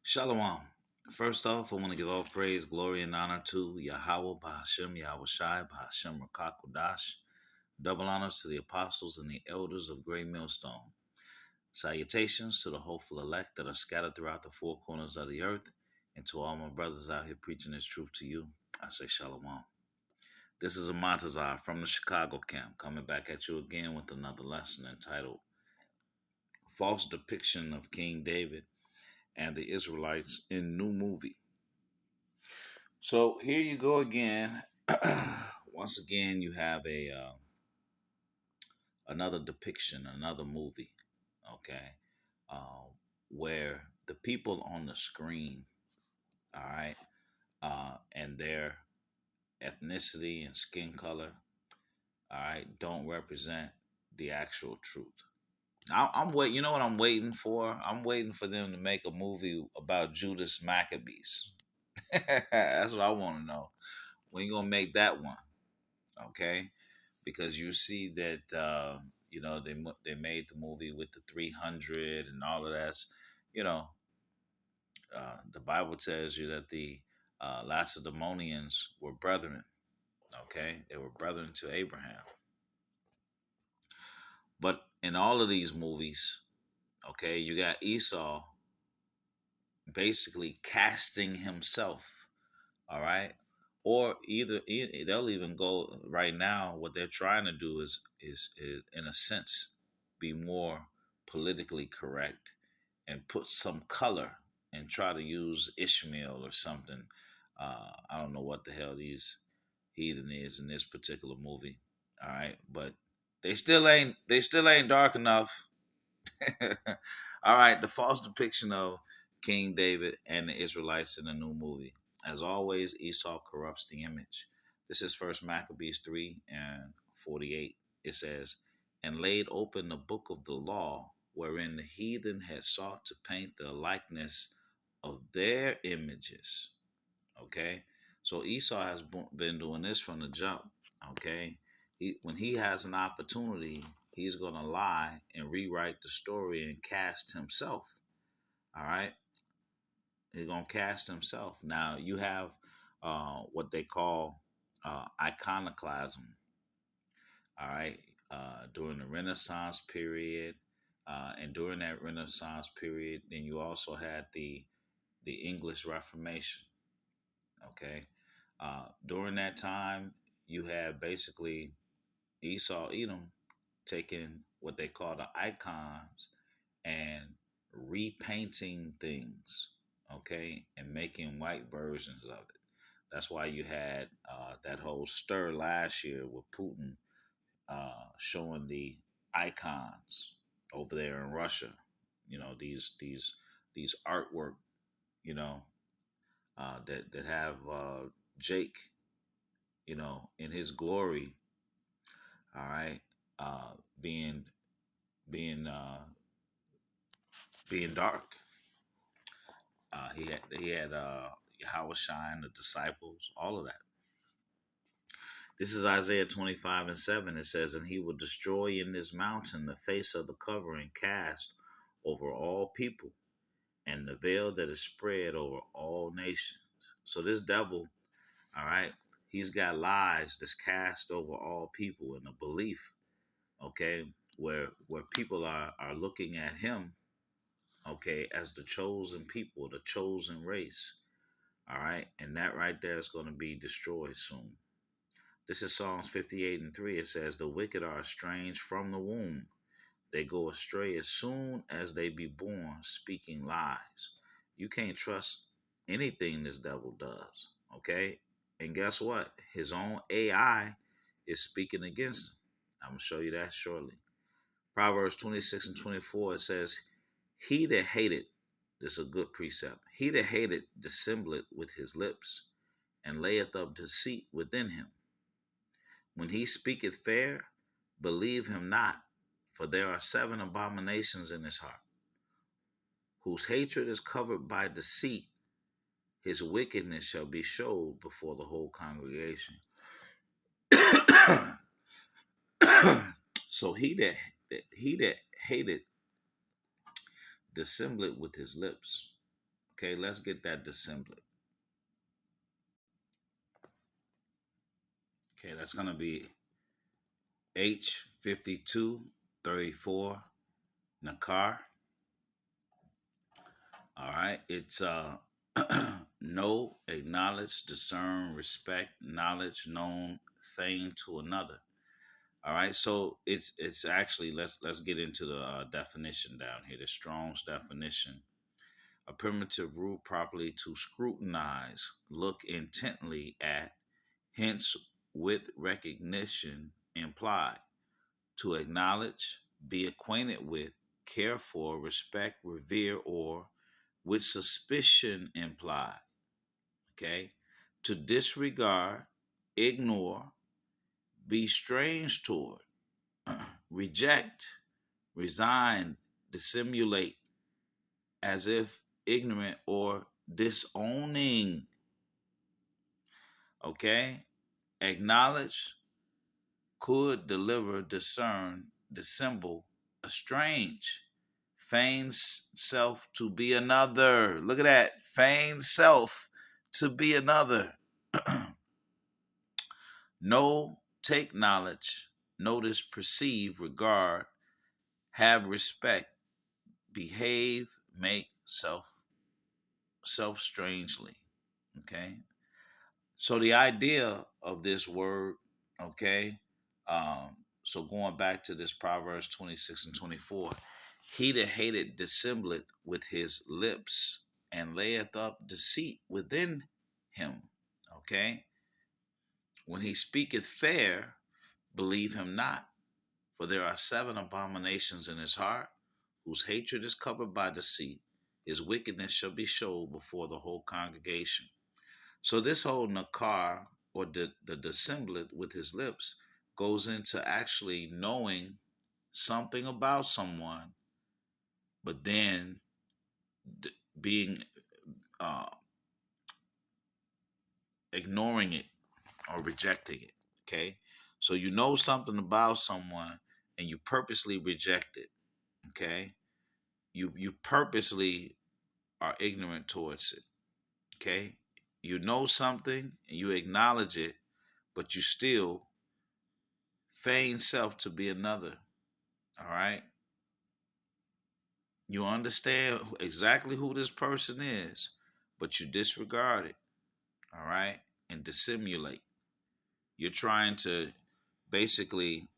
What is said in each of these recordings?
Shalom. First off, I want to give all praise, glory, and honor to Yahweh, Bahashem, Yahweh Shai, Bahashem, Rakakwadash. Double honors to the apostles and the elders of Great Millstone. Salutations to the hopeful elect that are scattered throughout the four corners of the earth, and to all my brothers out here preaching this truth to you. I say Shalom. This is a Montazar from the Chicago camp, coming back at you again with another lesson entitled False Depiction of King David and the Israelites in New Movie. So here you go again. Once again, you have another depiction, another movie, okay, where the people on the screen, all right, and their ethnicity and skin color, all right, don't represent the actual truth. I'm wait. You know what I'm waiting for? I'm waiting for them to make a movie about Judas Maccabees. That's what I want to know. When you gonna make that one? Okay, because you see that they made the movie with the 300 and all of that. You know, the Bible tells you that the Lacedaemonians were brethren. Okay, they were brethren to Abraham. But in all of these movies, okay, you got Esau basically casting himself. All right. Or they'll even go right now. What they're trying to do is in a sense be more politically correct and put some color and try to use Ishmael or something. I don't know what the hell these heathen is in this particular movie. All right, but they still ain't dark enough. All right, the false depiction of King David and the Israelites in the new movie. As always, Esau corrupts the image. This is First Maccabees 3:48. It says, "And laid open the book of the law, wherein the heathen had sought to paint the likeness of their images." Okay, so Esau has been doing this from the jump. Okay, when he has an opportunity, he's going to lie and rewrite the story and cast himself. All right, he's going to cast himself. Now you have what they call iconoclasm. All right, during the Renaissance period, and during that Renaissance period, then you also had the English Reformation. Okay, during that time, you had basically Esau, Edom, taking what they call the icons and repainting things, okay, and making white versions of it. That's why you had that whole stir last year with Putin showing the icons over there in Russia. You know, these artwork, you know, that have Jake, you know, in his glory. All right, uh, being being being dark. He had Yahweh Shine, the disciples, all of that. This is Isaiah 25:7. It says, "And he will destroy in this mountain the face of the covering cast over all people, and the veil that is spread over all nations." So this devil, all right, he's got lies that's cast over all people in a belief, okay, where people are looking at him, okay, as the chosen people, the chosen race. All right, and that right there is going to be destroyed soon. This is Psalms 58:3. It says, "The wicked are estranged from the womb. They go astray as soon as they be born, speaking lies." You can't trust anything this devil does, okay? And guess what? His own AI is speaking against him. I'm going to show you that shortly. Proverbs 26:24, it says, "He that hated," this is a good precept, "he that hated dissembleth with his lips, and layeth up deceit within him. When he speaketh fair, believe him not, for there are 7 abominations in his heart. Whose hatred is covered by deceit, his wickedness shall be showed before the whole congregation." So he that hated dissembleth with his lips. Okay, let's get that dissembling. Okay, that's going to be H5234 Nakar. All right, it's know, acknowledge, discern, respect, knowledge, known thing to another. All right, so it's actually let's get into the definition down here. The Strong's definition: a primitive root properly to scrutinize, look intently at, hence with recognition implied, to acknowledge, be acquainted with, care for, respect, revere, or with suspicion implied. Okay, to disregard, ignore, be strange toward, reject, resign, dissimulate, as if ignorant or disowning. Okay, acknowledge, could, deliver, discern, dissemble, estrange, feign self to be another. Look at that, feign self to be another. Know, take knowledge, notice, perceive, regard, have respect, behave, make self strangely. Okay, so the idea of this word, okay, so going back to this Proverbs 26 and 24, he that hated dissembleth with his lips and layeth up deceit within him. Okay, when he speaketh fair, believe him not, for there are 7 abominations in his heart, whose hatred is covered by deceit. His wickedness shall be showed before the whole congregation. So this whole nakar, or the dissemblet with his lips, goes into actually knowing something about someone, but then being uh, ignoring it or rejecting it. Okay, so you know something about someone and you purposely reject it. Okay, you purposely are ignorant towards it. Okay, you know something and you acknowledge it, but you still feign self to be another. All right, you understand exactly who this person is, but you disregard it. All right, and dissimulate. You're trying to basically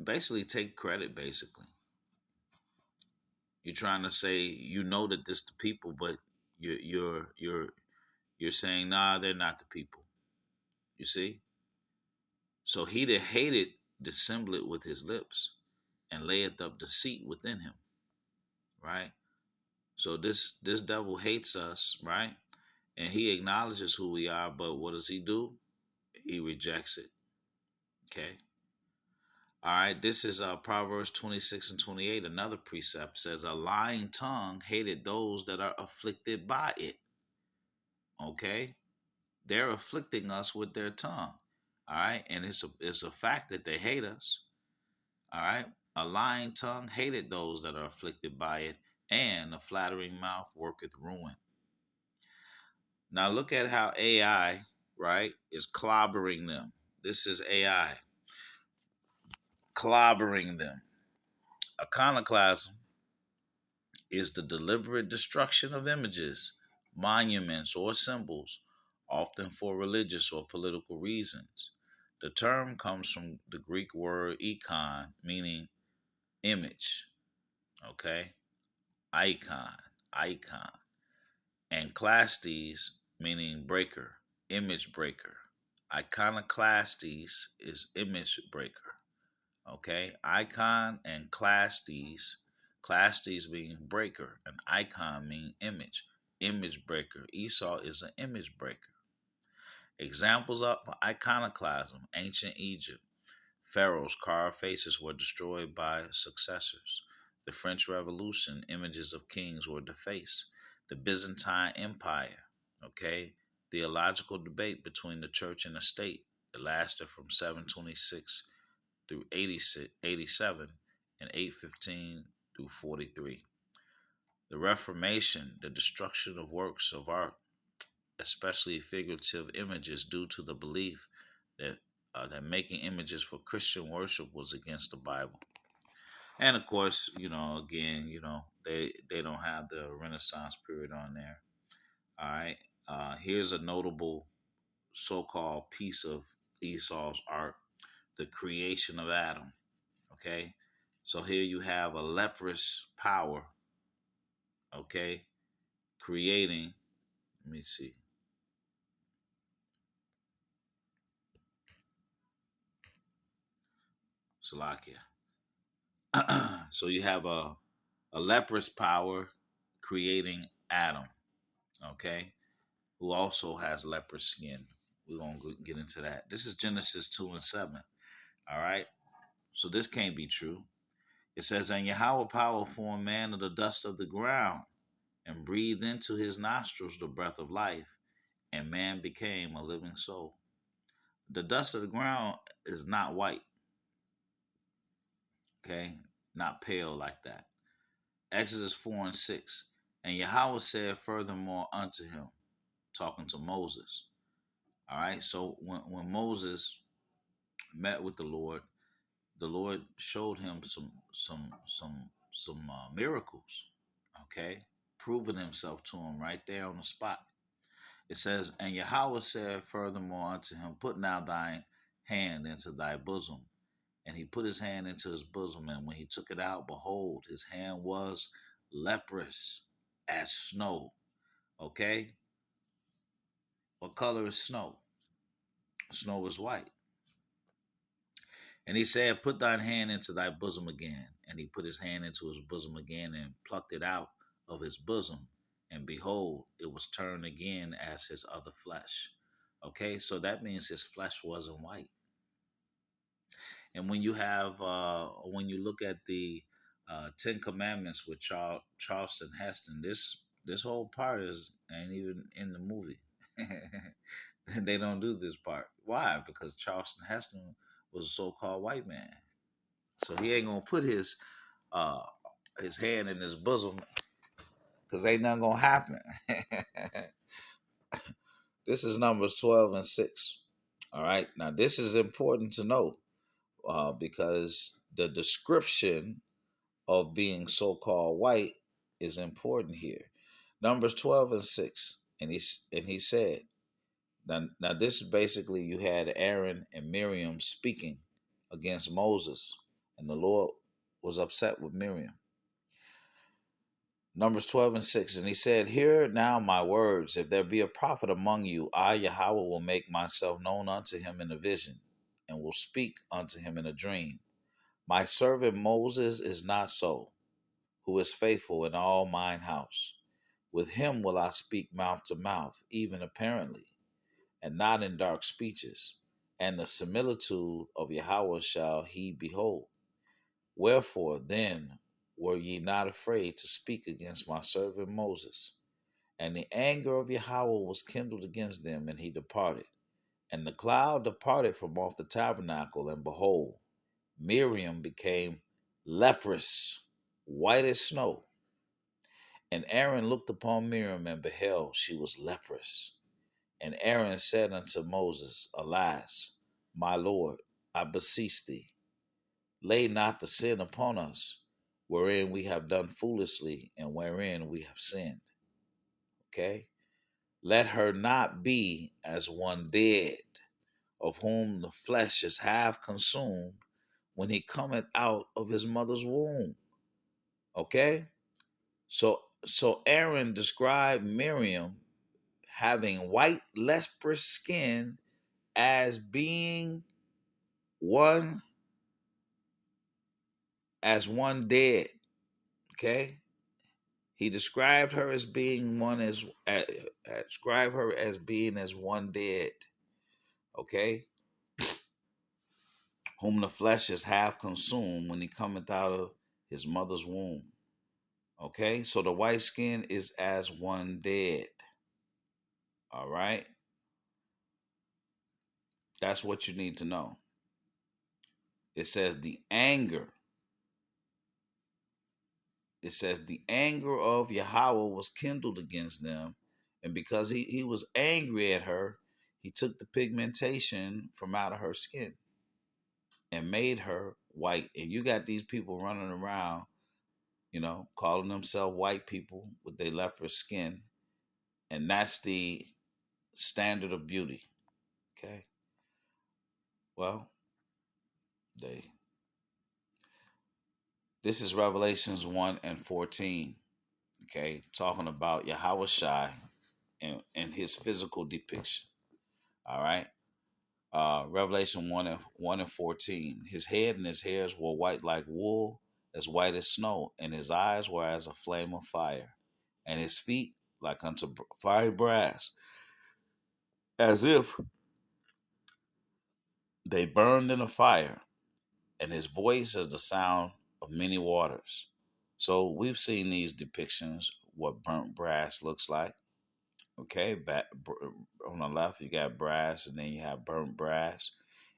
basically take credit. Basically, you're trying to say you know that this the people, but you're saying nah, they're not the people. You see, so he that hated dissembled with his lips and layeth up deceit within him. Right. So this devil hates us, right? And he acknowledges who we are, but what does he do? He rejects it. Okay. All right. This is Proverbs 26 and 28. Another precept says, a lying tongue hated those that are afflicted by it. Okay. They're afflicting us with their tongue. All right. And it's a fact that they hate us. All right. A lying tongue hated those that are afflicted by it, and a flattering mouth worketh ruin. Now look at how AI, right, is clobbering them. This is AI clobbering them. Iconoclasm is the deliberate destruction of images, monuments, or symbols, often for religious or political reasons. The term comes from the Greek word icon, meaning image, okay? Icon, icon. And clastes, meaning breaker, image breaker. Iconoclastes is image breaker. Okay, icon and clastes. Clastes mean breaker, and icon mean image breaker. Esau is an image breaker. Examples of iconoclasm: ancient Egypt. Pharaoh's carved faces were destroyed by successors. The French Revolution, images of kings were defaced. The Byzantine Empire, okay, theological debate between the church and the state. It lasted from 726 through 86, 87 and 815 through 43. The Reformation, the destruction of works of art, especially figurative images, due to the belief that that making images for Christian worship was against the Bible. And of course, again, they don't have the Renaissance period on there. All right. Here's a notable so-called piece of Esau's art, the creation of Adam. Okay. So here you have a leprous power, okay, creating, let me see, Salakia. So you have a leprous power creating Adam, okay, who also has leprous skin. We're going to get into that. This is Genesis 2 and 7. All right. So this can't be true. It says, and Yahweh power formed man of the dust of the ground and breathed into his nostrils the breath of life, and man became a living soul. The dust of the ground is not white, okay? Not pale like that. Exodus 4 and 6. And Yahweh said furthermore unto him, talking to Moses. All right. So when Moses met with the Lord showed him some miracles. Okay, proving himself to him right there on the spot. It says, and Yahweh said furthermore unto him, put now thine hand into thy bosom. And he put his hand into his bosom, and when he took it out, behold, his hand was leprous as snow. Okay? What color is snow? Snow is white. And he said, put thine hand into thy bosom again. And he put his hand into his bosom again and plucked it out of his bosom. And behold, it was turned again as his other flesh. Okay, so that means his flesh wasn't white. And when you look at the Ten Commandments with Charleston Heston, this whole part ain't even in the movie. They don't do this part. Why? Because Charleston Heston was a so-called white man, so he ain't gonna put his hand in his bosom because ain't nothing gonna happen. This is Numbers 12 and 6. All right, now this is important to know because the description of being so-called white is important here. Numbers 12 and 6. And he said, now this is basically you had Aaron and Miriam speaking against Moses, and the Lord was upset with Miriam. Numbers 12 and 6. And he said, hear now my words. If there be a prophet among you, I, Yahweh, will make myself known unto him in a vision, and will speak unto him in a dream. My servant Moses is not so, who is faithful in all mine house. With him will I speak mouth to mouth, even apparently, and not in dark speeches. And the similitude of Yahweh shall he behold. Wherefore then were ye not afraid to speak against my servant Moses? And the anger of Yahweh was kindled against them, and he departed. And the cloud departed from off the tabernacle, and behold, Miriam became leprous, white as snow. And Aaron looked upon Miriam and beheld she was leprous. And Aaron said unto Moses, alas, my Lord, I beseech thee, lay not the sin upon us, wherein we have done foolishly and wherein we have sinned. Okay? Let her not be as one dead, of whom the flesh is half consumed when he cometh out of his mother's womb. Okay? So Aaron described Miriam having white leprous skin as being one one dead. Okay? He described her as being described her as being as one dead. Okay? Whom the flesh is half consumed when he cometh out of his mother's womb. Okay? So the white skin is as one dead. All right? That's what you need to know. It says the anger it says the anger of Yahweh was kindled against them, and because he was angry at her, he took the pigmentation from out of her skin and made her white. And you got these people running around, calling themselves white people with their leopard skin, and that's the standard of beauty. Okay. Well, they this is Revelations 1 and 14. Okay, talking about Yahweh Shai and his physical depiction. All right. Revelation 1 and 14. His head and his hairs were white like wool, as white as snow, and his eyes were as a flame of fire, and his feet like unto fiery brass, as if they burned in a fire, and his voice as the sound of many waters. So we've seen these depictions, what burnt brass looks like. Okay, on the left you got brass, and then you have burnt brass,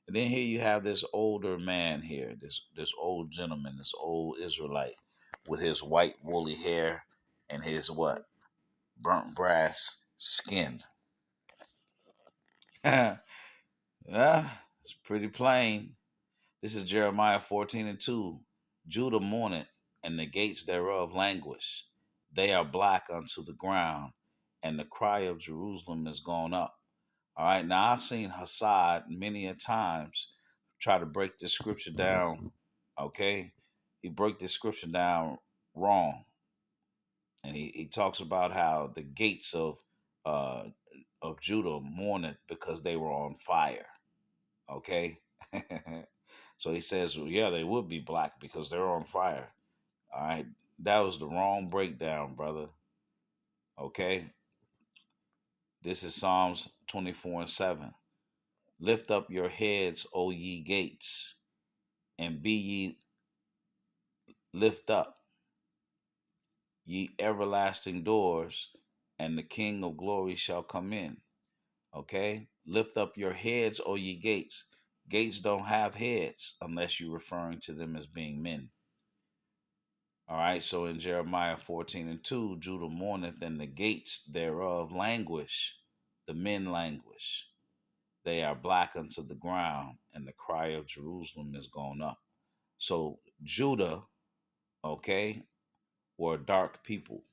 and then here you have this older man here, this old gentleman, this old Israelite, with his white woolly hair and his what burnt brass skin. Yeah, it's pretty plain. This is Jeremiah 14 and 2. Judah mourneth, and the gates thereof languish. They are black unto the ground, and the cry of Jerusalem is gone up. All right, now I've seen Hassad many a times try to break this scripture down. Okay, he broke this scripture down wrong, and he talks about how the gates uh, of Judah mourned because they were on fire. Okay, so he says, well, yeah, they would be black because they're on fire. All right, that was the wrong breakdown, brother. Okay, this is Psalms 24 and 7. Lift up your heads, O ye gates, and be ye lift up, ye everlasting doors, and the King of glory shall come in. Okay? Lift up your heads, O ye gates. Gates don't have heads unless you're referring to them as being men. All right, so in Jeremiah 14 and 2, Judah mourneth, and the gates thereof languish, the men languish. They are black unto the ground, and the cry of Jerusalem is gone up. So Judah, okay, were a dark people.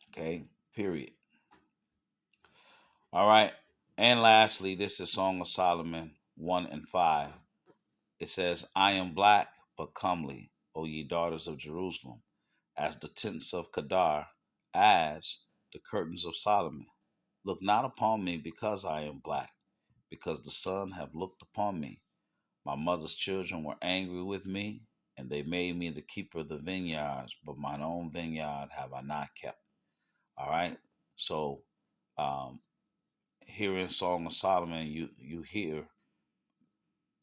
Okay, period. All right. And lastly, this is Song of Solomon 1 and 5. It says, I am black but comely, O ye daughters of Jerusalem, as the tents of Kedar, as the curtains of Solomon. Look not upon me because I am black, because the sun have looked upon me. My mother's children were angry with me, and they made me the keeper of the vineyards, but mine own vineyard have I not kept. All right. So um, here in Song of Solomon, you hear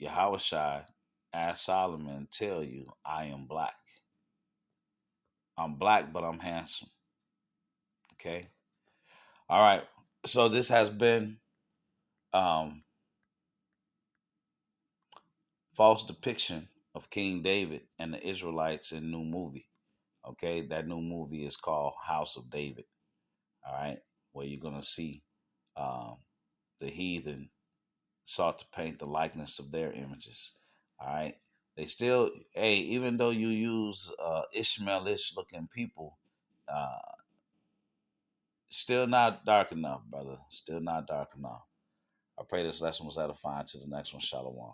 Yahushua ask Solomon, tell you, I am black. I'm black, but I'm handsome. Okay. All right. So this has been um, false depiction of King David and the Israelites in new movie. Okay, that new movie is called House of David. All right, where you're gonna see um, the heathen sought to paint the likeness of their images. All right, they still, hey, even though you use Ishmaelish looking people, uh, still not dark enough, brother. Still not dark enough. I pray this lesson was edifying. To the next one, Shalom.